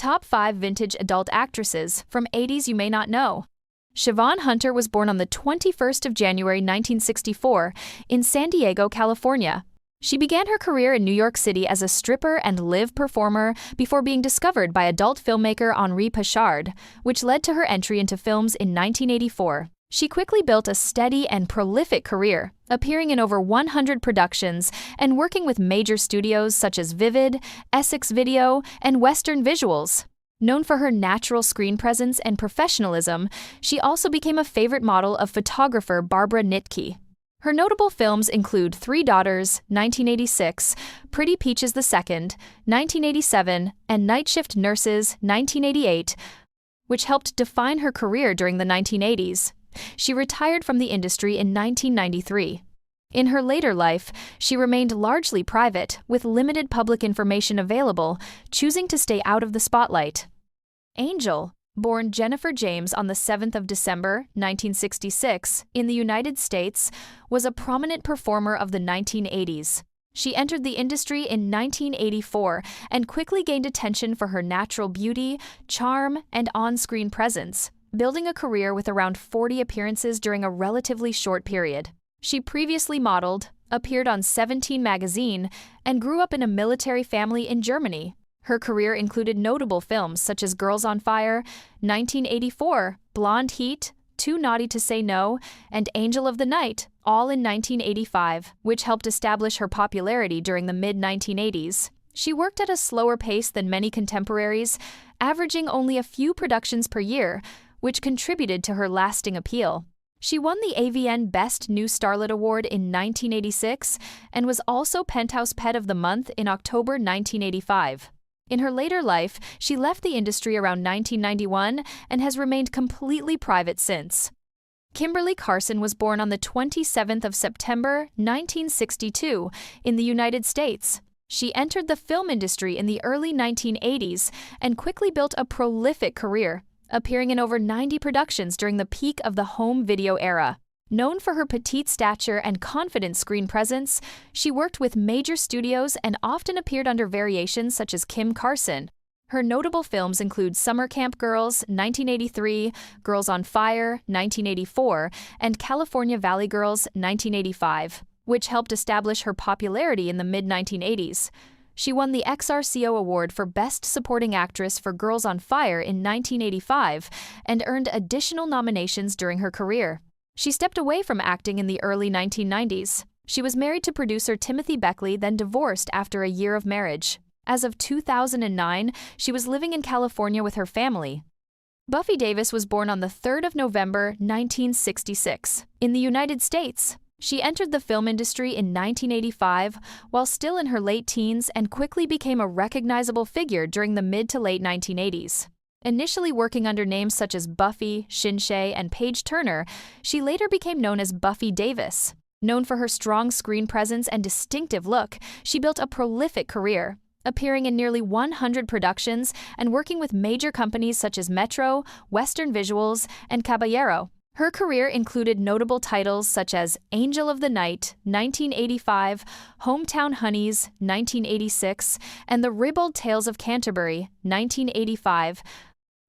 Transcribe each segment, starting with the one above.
Top 5 Vintage Adult Actresses from 80s You May Not Know. Siobhan Hunter was born on the 21st of January 1964 in San Diego, California. She began her career in New York City as a stripper and live performer before being discovered by adult filmmaker Henri Pichard, which led to her entry into films in 1984. She quickly built a steady and prolific career, appearing in over 100 productions and working with major studios such as Vivid, Essex Video, and Western Visuals. Known for her natural screen presence and professionalism, she also became a favorite model of photographer Barbara Nitke. Her notable films include Three Daughters, 1986, Pretty Peaches II, 1987, and Night Shift Nurses, 1988, which helped define her career during the 1980s. She retired from the industry in 1993. In her later life, she remained largely private, with limited public information available, choosing to stay out of the spotlight. Angel, born Jennifer James on the 7th of December, 1966, in the United States, was a prominent performer of the 1980s. She entered the industry in 1984 and quickly gained attention for her natural beauty, charm, and on-screen presence, building a career with around 40 appearances during a relatively short period. She previously modeled, appeared on 17 magazine, and grew up in a military family in Germany. Her career included notable films such as Girls on Fire, 1984, Blonde Heat, Too Naughty to Say No, and Angel of the Night, all in 1985, which helped establish her popularity during the mid-1980s. She worked at a slower pace than many contemporaries, averaging only a few productions per year, which contributed to her lasting appeal. She won the AVN Best New Starlet Award in 1986 and was also Penthouse Pet of the Month in October 1985. In her later life, she left the industry around 1991 and has remained completely private since. Kimberly Carson was born on the 27th of September, 1962, in the United States. She entered the film industry in the early 1980s and quickly built a prolific career, appearing in over 90 productions during the peak of the home video era. Known for her petite stature and confident screen presence, she worked with major studios and often appeared under variations such as Kim Carson. Her notable films include Summer Camp Girls, 1983, Girls on Fire, 1984, and California Valley Girls, 1985, which helped establish her popularity in the mid-1980s. She won the XRCO Award for Best Supporting Actress for Girls on Fire in 1985 and earned additional nominations during her career. She stepped away from acting in the early 1990s. She was married to producer Timothy Beckley, then divorced after a year of marriage. As of 2009, she was living in California with her family. Buffy Davis was born on the 3rd of November, 1966, in the United States. She entered the film industry in 1985 while still in her late teens and quickly became a recognizable figure during the mid to late 1980s. Initially working under names such as Buffy, Shinsei, and Paige Turner, she later became known as Buffy Davis. Known for her strong screen presence and distinctive look, she built a prolific career, appearing in nearly 100 productions and working with major companies such as Metro, Western Visuals, and Caballero. Her career included notable titles such as Angel of the Night, 1985, Hometown Honeys, 1986, and The Ribald Tales of Canterbury, 1985,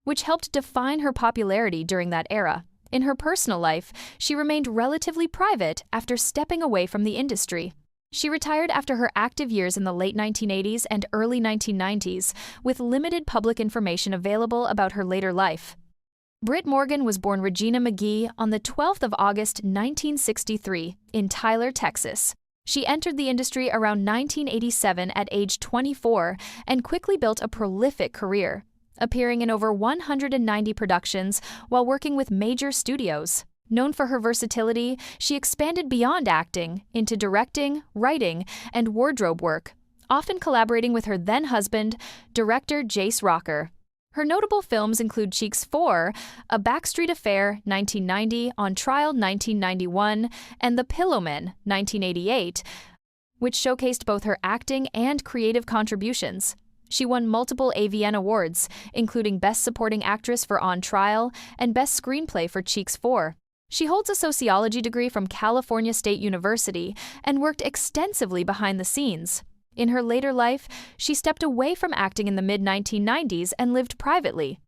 which helped define her popularity during that era. In her personal life, she remained relatively private after stepping away from the industry. She retired after her active years in the late 1980s and early 1990s, with limited public information available about her later life. Britt Morgan was born Regina McGee on the 12th of August 1963 in Tyler, Texas. She entered the industry around 1987 at age 24 and quickly built a prolific career, appearing in over 190 productions while working with major studios. Known for her versatility, she expanded beyond acting into directing, writing, and wardrobe work, often collaborating with her then-husband, director Jace Rocker. Her notable films include Cheeks 4, A Backstreet Affair, 1990, On Trial, 1991, and The Pillowmen, 1988, which showcased both her acting and creative contributions. She won multiple AVN awards, including Best Supporting Actress for On Trial and Best Screenplay for Cheeks 4. She holds a sociology degree from California State University and worked extensively behind the scenes. In her later life, she stepped away from acting in the mid-1990s and lived privately.